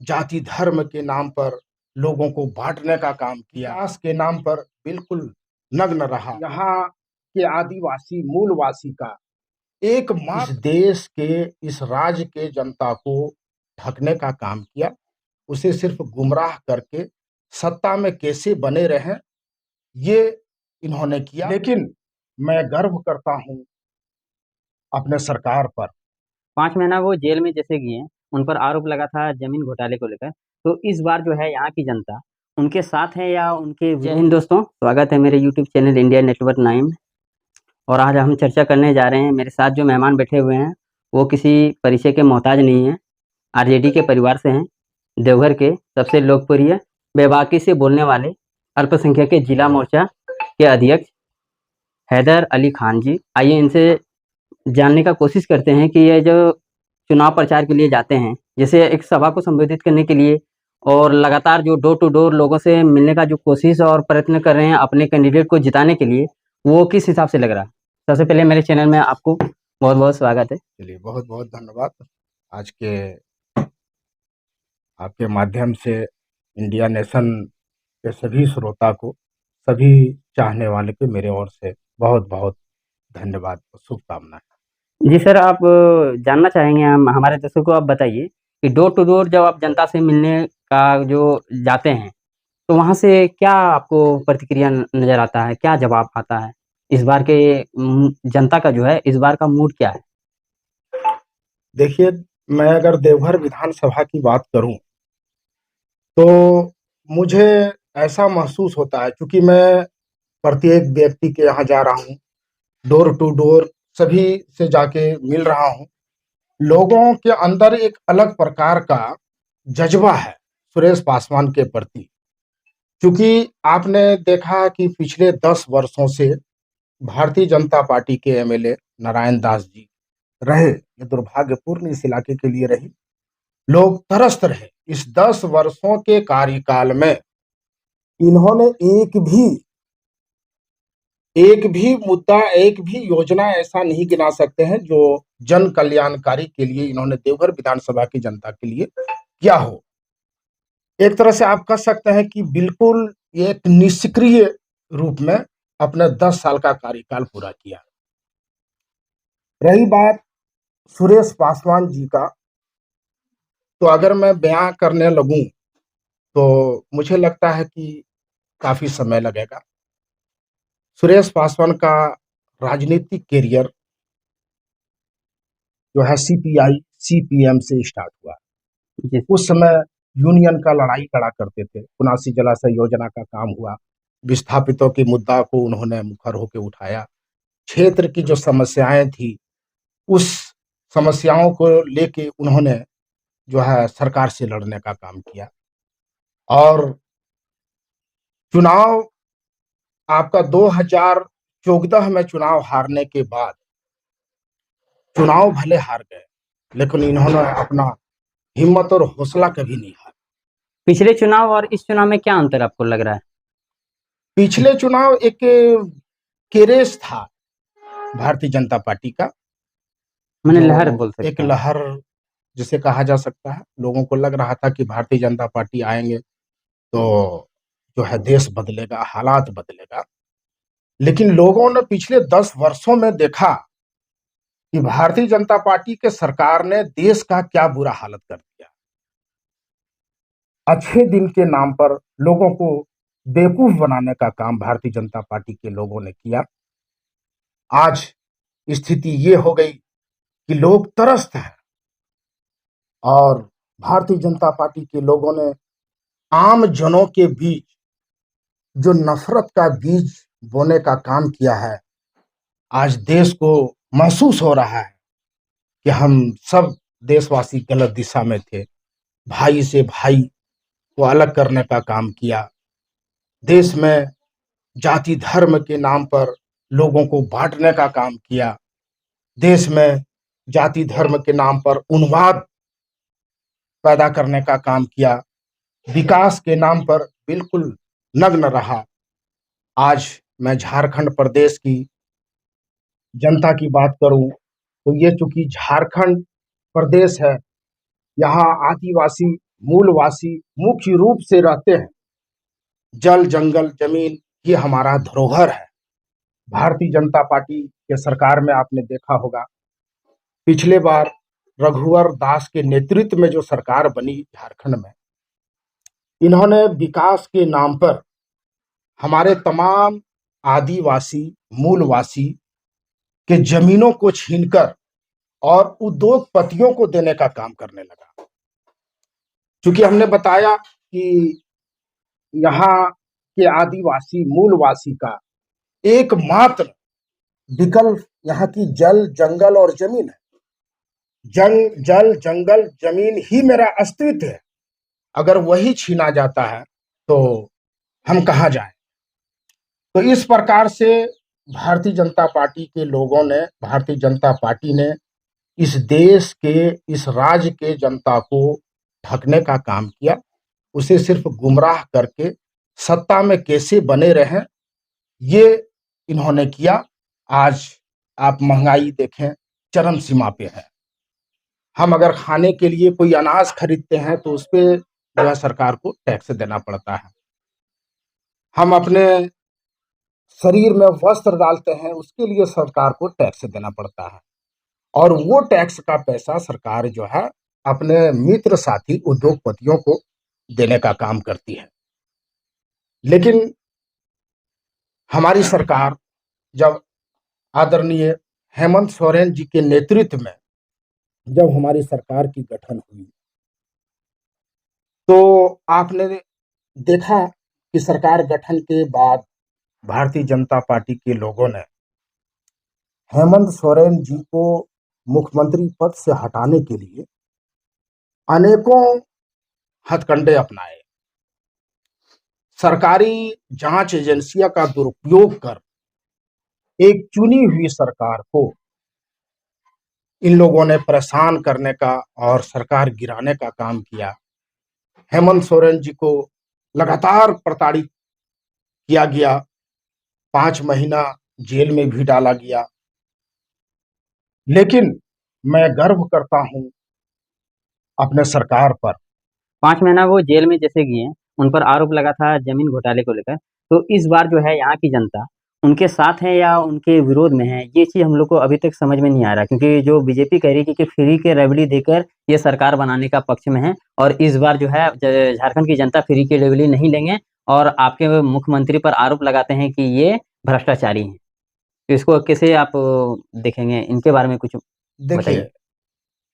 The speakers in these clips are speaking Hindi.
जाति धर्म के नाम पर लोगों को बांटने का काम किया, विकास के नाम पर बिल्कुल नग्न रहा। यहाँ के आदिवासी मूलवासी का इस देश के, इस राज्य के जनता को ढकने का काम किया, उसे सिर्फ गुमराह करके सत्ता में कैसे बने रहें ये इन्होंने किया। लेकिन मैं गर्व करता हूं अपने सरकार पर। 5 महीना वो जेल में जैसे गए, उन पर आरोप लगा था जमीन घोटाले को लेकर। तो इस बार जो है यहाँ की जनता उनके साथ है या उनके। जय हिंद दोस्तों, स्वागत है मेरे यूट्यूब चैनल इंडिया नेटवर्क 9 में। और आज हम चर्चा करने जा रहे हैं। मेरे साथ जो मेहमान बैठे हुए हैं वो किसी परिचय के मोहताज नहीं है, आरजेडी के परिवार से हैं। देवघर के सबसे लोकप्रिय, बेबाकी से बोलने वाले अल्पसंख्यक के जिला मोर्चा के अध्यक्ष हैदर अली खान जी। आइए इनसे जानने का कोशिश करते हैं कि ये जो चुनाव प्रचार के लिए जाते हैं, जैसे एक सभा को संबोधित करने के लिए, और लगातार जो डोर टू डोर लोगों से मिलने का जो कोशिश और प्रयत्न कर रहे हैं अपने कैंडिडेट को जिताने के लिए, वो किस हिसाब से लग रहा है। सबसे पहले मेरे चैनल में आपको बहुत बहुत स्वागत है। चलिए, बहुत बहुत धन्यवाद। आज के आपके माध्यम से इंडिया नेशन के सभी श्रोता को, सभी चाहने वाले के मेरे ओर से बहुत बहुत धन्यवाद और शुभकामनाएं। जी सर, आप जानना चाहेंगे, हम हमारे दर्शकों को आप बताइए कि डोर टू डोर जब आप जनता से मिलने का जो जाते हैं, तो वहाँ से क्या आपको प्रतिक्रिया नज़र आता है, क्या जवाब आता है? इस बार के जनता का जो है, इस बार का मूड क्या है? देखिए, मैं अगर देवघर विधानसभा की बात करूं तो मुझे ऐसा महसूस होता है, क्योंकि मैं प्रत्येक व्यक्ति के यहाँ जा रहा हूँ, डोर टू डोर सभी से जाके मिल रहा हूँ। लोगों के अंदर एक अलग प्रकार का जज्बा है सुरेश पासवान के प्रति। क्योंकि आपने देखा कि पिछले 10 वर्षों से भारतीय जनता पार्टी के एमएलए नारायण दास जी रहे, ये दुर्भाग्यपूर्ण इस इलाके के लिए रही। लोग तरसते रहे। इस 10 वर्षों के कार्यकाल में इन्होंने एक भी मुद्दा, एक भी योजना ऐसा नहीं गिना सकते हैं जो जन कल्याणकारी के लिए इन्होंने देवघर विधानसभा की जनता के लिए किया हो। एक तरह से आप कह सकते हैं कि बिल्कुल एक निष्क्रिय रूप में अपने 10 साल का कार्यकाल पूरा किया। रही बात सुरेश पासवान जी का, तो अगर मैं बयां करने लगूं तो मुझे लगता है कि काफी समय लगेगा। सुरेश पासवान का राजनीतिक कैरियर जो है सीपीआई सीपीएम से स्टार्ट हुआ। जी उस समय यूनियन का लड़ाई लड़ा करते थे। 79 जलाशय योजना का काम हुआ, विस्थापितों के मुद्दा को उन्होंने मुखर होकर उठाया। क्षेत्र की जो समस्याएं थी, उस समस्याओं को लेके उन्होंने जो है सरकार से लड़ने का काम किया। और चुनाव आपका 2014 में चुनाव हारने के बाद, चुनाव भले हार गए लेकिन इन्होंने अपना हिम्मत और हौसला कभी नहीं हारा। पिछले चुनाव और इस चुनाव में क्या अंतर आपको लग रहा है? पिछले चुनाव एक केरेस था भारतीय जनता पार्टी का, मैंने जो लहर बोल एक सकता हूँ। लहर जिसे कहा जा सकता है। लोगों को लग रहा था कि भारतीय जनता पार्टी आएंगे तो जो है देश बदलेगा, हालात बदलेगा। लेकिन लोगों ने पिछले 10 वर्षों में देखा कि भारतीय जनता पार्टी के सरकार ने देश का क्या बुरा हालत कर दिया। अच्छे दिन के नाम पर लोगों को बेवकूफ बनाने का काम भारतीय जनता पार्टी के लोगों ने किया। आज स्थिति ये हो गई कि लोग त्रस्त हैं और भारतीय जनता पार्टी के लोगों ने आम जनों के बीच जो नफरत का बीज बोने का काम किया है। आज देश को महसूस हो रहा है कि हम सब देशवासी गलत दिशा में थे। भाई से भाई को अलग करने का काम किया। देश में जाति धर्म के नाम पर लोगों को बांटने का काम किया। देश में जाति धर्म के नाम पर उन्माद पैदा करने का काम किया। विकास के नाम पर बिल्कुल नग्न रहा। आज मैं झारखंड प्रदेश की जनता की बात करूं तो ये चूंकि झारखंड प्रदेश है, यहाँ आदिवासी मूलवासी मुख्य रूप से रहते हैं। जल, जंगल, जमीन ये हमारा धरोहर है। भारतीय जनता पार्टी के सरकार में आपने देखा होगा, पिछले बार रघुवर दास के नेतृत्व में जो सरकार बनी झारखंड में, इन्होंने विकास के नाम पर हमारे तमाम आदिवासी मूलवासी के जमीनों को छीनकर और उद्योगपतियों को देने का काम करने लगा। क्योंकि हमने बताया कि यहाँ के आदिवासी मूलवासी का एकमात्र विकल्प यहाँ की जल, जंगल और जमीन है। जल, जंगल, जमीन ही मेरा अस्तित्व है। अगर वही छीना जाता है तो हम कहाँ जाएं? तो इस प्रकार से भारतीय जनता पार्टी के लोगों ने, भारतीय जनता पार्टी ने इस देश के, इस राज्य के जनता को ठगने का काम किया। उसे सिर्फ गुमराह करके सत्ता में कैसे बने रहें, ये इन्होंने किया। आज आप महंगाई देखें, चरम सीमा पे है। हम अगर खाने के लिए कोई अनाज खरीदते हैं तो उस पे जो है सरकार को टैक्स देना पड़ता है। हम अपने शरीर में वस्त्र डालते हैं, उसके लिए सरकार को टैक्स देना पड़ता है। और वो टैक्स का पैसा सरकार जो है अपने मित्र साथी उद्योगपतियों को देने का काम करती है। लेकिन हमारी सरकार जब आदरणीय हेमंत सोरेन जी के नेतृत्व में जब हमारी सरकार की गठन हुई, तो आपने देखा कि सरकार गठन के बाद भारतीय जनता पार्टी के लोगों ने हेमंत सोरेन जी को मुख्यमंत्री पद से हटाने के लिए अनेकों हथकंडे अपनाए। सरकारी जांच एजेंसियों का दुरुपयोग कर एक चुनी हुई सरकार को इन लोगों ने परेशान करने का और सरकार गिराने का काम किया। हेमंत सोरेन जी को लगातार प्रताड़ित किया गया, 5 महीना जेल में भी डाला गया। लेकिन मैं गर्व करता हूं अपने सरकार पर। 5 महीना वो जेल में जैसे गए, उन पर आरोप लगा था जमीन घोटाले को लेकर। तो इस बार जो है यहाँ की जनता उनके साथ है या उनके विरोध में है, ये चीज़ हम लोग को अभी तक समझ में नहीं आ रहा। क्योंकि जो बीजेपी कह रही है कि फ्री के रेवड़ी देकर ये सरकार बनाने का पक्ष में है, और इस बार जो है झारखंड की जनता फ्री की रेवड़ी नहीं लेंगे, और आपके मुख्यमंत्री पर आरोप लगाते हैं कि ये भ्रष्टाचारी हैं। तो इसको कैसे आप देखेंगे, इनके बारे में कुछ देखिए, बताइए।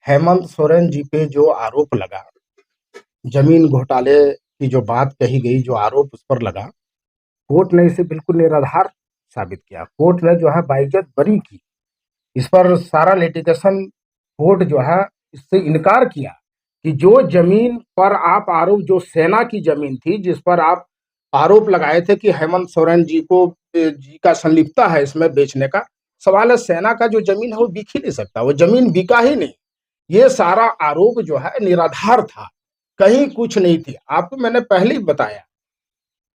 हेमंत सोरेन जी पे जो आरोप लगा, जमीन घोटाले की जो बात कही गई, जो आरोप उस पर लगा, कोर्ट ने इसे बिल्कुल निराधार साबित किया। कोर्ट ने जो है बाइज्जत बरी की। इस पर सारा लिटिगेशन कोर्ट जो है इससे इनकार किया कि जो जमीन पर आप आरोप, जो सेना की जमीन थी जिस पर आप आरोप लगाए थे कि हेमंत सोरेन जी को जी का संलिप्तता है इसमें बेचने का, सवाल है सेना का जो जमीन है वो बिक ही नहीं सकता, वो जमीन बिका ही नहीं। ये सारा आरोप जो है निराधार था, कहीं कुछ नहीं थी। आपको मैंने पहले ही बताया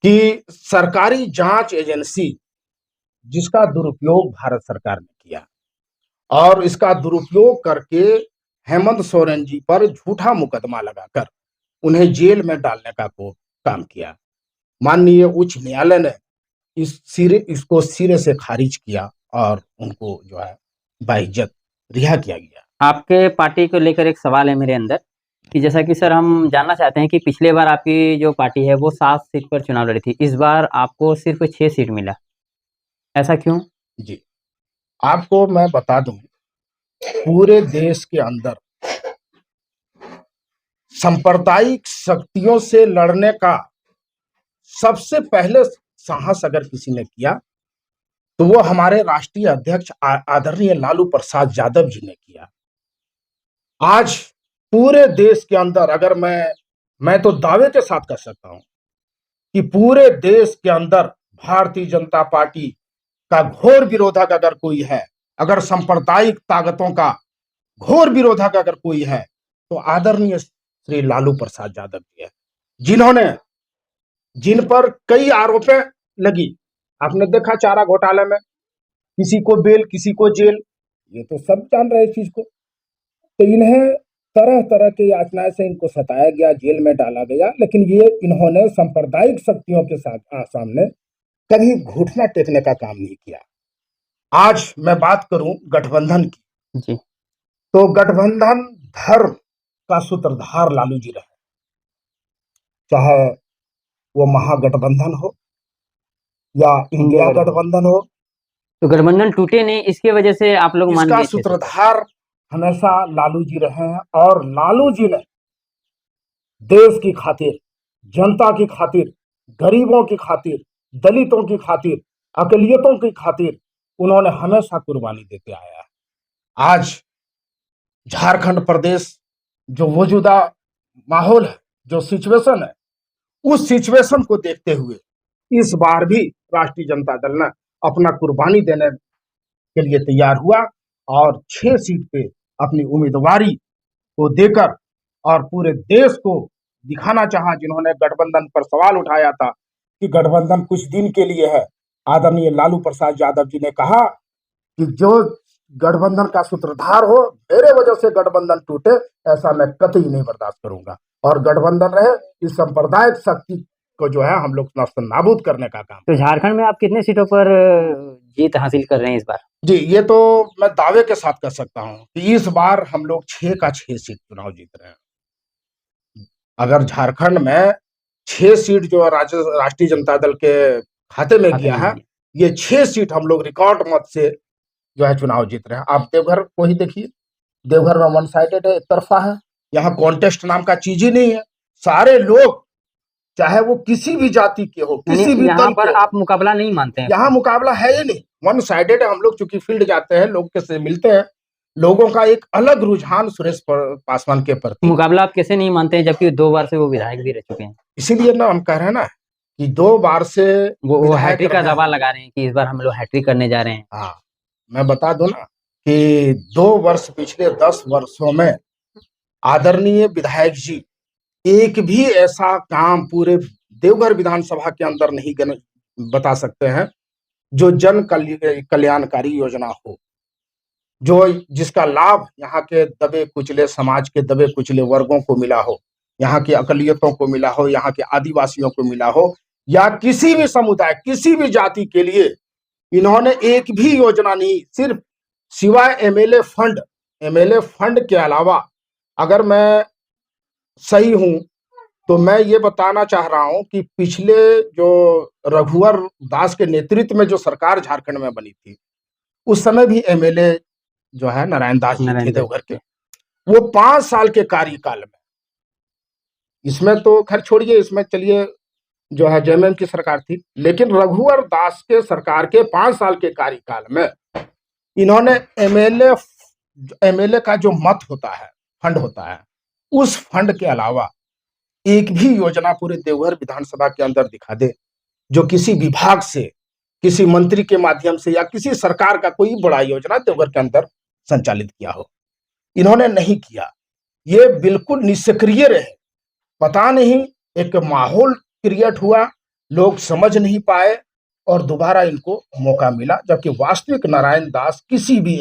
कि सरकारी जांच एजेंसी जिसका दुरुपयोग भारत सरकार ने किया, और इसका दुरुपयोग करके हेमंत सोरेन जी पर झूठा मुकदमा लगाकर उन्हें जेल में डालने का काम किया। माननीय उच्च न्यायालय ने इसको सिरे से खारिज किया और उनको जो है बाइज्जत रिहा किया गया। आपके पार्टी को लेकर एक सवाल है मेरे अंदर, कि जैसा कि सर हम जानना चाहते हैं कि पिछले बार आपकी जो पार्टी है वो 7 सीट पर चुनाव लड़ी थी, इस बार आपको सिर्फ 6 सीट मिला, ऐसा क्यों? जी, आपको मैं बता दूं, पूरे देश के अंदर सांप्रदायिक शक्तियों से लड़ने का सबसे पहले साहस अगर किसी ने किया तो वो हमारे राष्ट्रीय अध्यक्ष आदरणीय लालू प्रसाद यादव जी ने किया। आज पूरे देश के अंदर, अगर मैं तो दावे के साथ कह सकता हूं कि पूरे देश के अंदर भारतीय जनता पार्टी का घोर विरोधक अगर कोई है, अगर सांप्रदायिक ताकतों का घोर विरोधक अगर कोई है, तो आदरणीय श्री लालू प्रसाद यादव जी है, जिन पर कई आरोपें लगी। आपने देखा चारा घोटाले में किसी को बेल, किसी को जेल, ये तो सब जान रहे इस चीज को। तो इन्हें तरह तरह की यातनाएं से इनको सताया गया, जेल में डाला गया, लेकिन ये इन्होंने सांप्रदायिक शक्तियों के सामने कभी घुटना टेकने का काम नहीं किया। आज मैं बात करूं गठबंधन की, जी तो गठबंधन धर्म का सूत्रधार लालू जी रहे, चाहे वो महागठबंधन हो या इंडिया गठबंधन हो। तो गठबंधन टूटे नहीं, इसके वजह से आप लोग मान इसका लिए 6 सूत्रधार हमेशा लालू जी रहे हैं, और लालू जी ने देश की खातिर, जनता की खातिर, गरीबों की खातिर, दलितों की खातिर, अकलियतों की खातिर उन्होंने हमेशा कुर्बानी देते आया है। आज झारखंड प्रदेश जो मौजूदा माहौल है, जो सिचुएशन है, उस सिचुएशन को देखते हुए इस बार भी राष्ट्रीय जनता दल ने अपना कुर्बानी देने के लिए तैयार हुआ और 6 सीट पे अपनी उम्मीदवारी को देकर और पूरे देश को दिखाना चाहा, जिन्होंने गठबंधन पर सवाल उठाया था कि गठबंधन कुछ दिन के लिए है। आदरणीय लालू प्रसाद यादव जी ने कहा कि जो गठबंधन का सूत्रधार हो, मेरे वजह से गठबंधन टूटे, ऐसा मैं कतई नहीं बर्दाश्त करूंगा। और गठबंधन रहे, इस सांप्रदायिक शक्ति को जो है हम लोग नाबूद करने का काम। तो झारखंड में आप कितने सीटों पर जीत हासिल कर रहे हैं इस बार? जी, ये तो मैं दावे के साथ कह सकता हूं कि इस बार हम लोग 6 का 6 सीट चुनाव जीत रहे हैं। अगर झारखंड में 6 सीट जो राष्ट्रीय जनता दल के खाते में गया है, ये 6 सीट हम लोग रिकॉर्ड मत से जो है चुनाव जीत रहे हैं। आप देवघर को ही देखिए, देवघर में वन साइडेड है, एक तरफा है, यहाँ कॉन्टेस्ट नाम का चीज ही नहीं है। सारे लोग, चाहे वो किसी भी जाति के हो, किसी भी दल पर के, आप मुकाबला नहीं मानते हैं? यहाँ मुकाबला है ही नहीं, वन साइडेड है। हम लोग चूंकि फील्ड जाते हैं, लोग के से मिलते हैं, लोगों का एक अलग रुझान सुरेश पासवान के प्रति। मुकाबला आप कैसे नहीं मानते हैं, जबकि 2 बार से वो विधायक भी रह चुके हैं? इसीलिए ना हम कह रहे हैं ना कि 2 बार से वो हैट्रिक का दावा लगा रहे हैं कि इस बार हम लोग हैट्रिक करने जा रहे हैं। हाँ, मैं बता दूं ना कि 2 वर्ष, पिछले 10 वर्षों में आदरणीय विधायक जी एक भी ऐसा काम पूरे देवघर विधानसभा के अंदर नहीं बता सकते हैं जो जन कल्याणकारी योजना हो, जो जिसका लाभ यहाँ के दबे कुचले समाज के दबे कुचले वर्गों को मिला हो, यहाँ की अकलियतों को मिला हो, यहाँ के आदिवासियों को मिला हो, या किसी भी समुदाय, किसी भी जाति के लिए इन्होंने एक भी योजना नहीं, सिर्फ सिवाय एमएलए फंड के अलावा, अगर मैं सही हूं तो मैं ये बताना चाह रहा हूं कि पिछले जो रघुवर दास के नेतृत्व में जो सरकार झारखंड में बनी थी, उस समय भी एमएलए जो है नारायण दास जी थे देवघर के। वो 5 साल के कार्यकाल में, इसमें तो खैर छोड़िए, इसमें चलिए जो है जेएमएम की सरकार थी, लेकिन रघुवर दास के सरकार के 5 साल के कार्यकाल में इन्होंने एमएलए का जो मत होता है, फंड होता है, उस फंड के अलावा एक भी योजना पूरे देवघर विधानसभा के अंदर दिखा दे जो किसी विभाग से, किसी मंत्री के माध्यम से या किसी सरकार का कोई बड़ा योजना देवघर के अंदर संचालित किया हो। इन्होंने नहीं किया, ये बिल्कुल निष्क्रिय रहे। पता नहीं एक माहौल क्रिएट हुआ, लोग समझ नहीं पाए और दोबारा इनको मौका मिला, जबकि वास्तविक नारायण दास किसी भी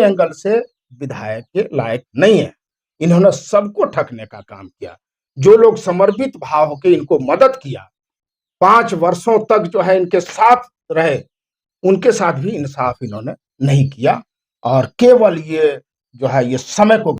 एंगल से विधायक के लायक नहीं है। इन्होंने सबको ठगने का काम किया। जो लोग समर्पित भाव होकर इनको मदद किया, 5 वर्षों तक जो है इनके साथ रहे, उनके साथ भी इंसाफ इन्होंने नहीं किया और केवल ये जो है ये समय को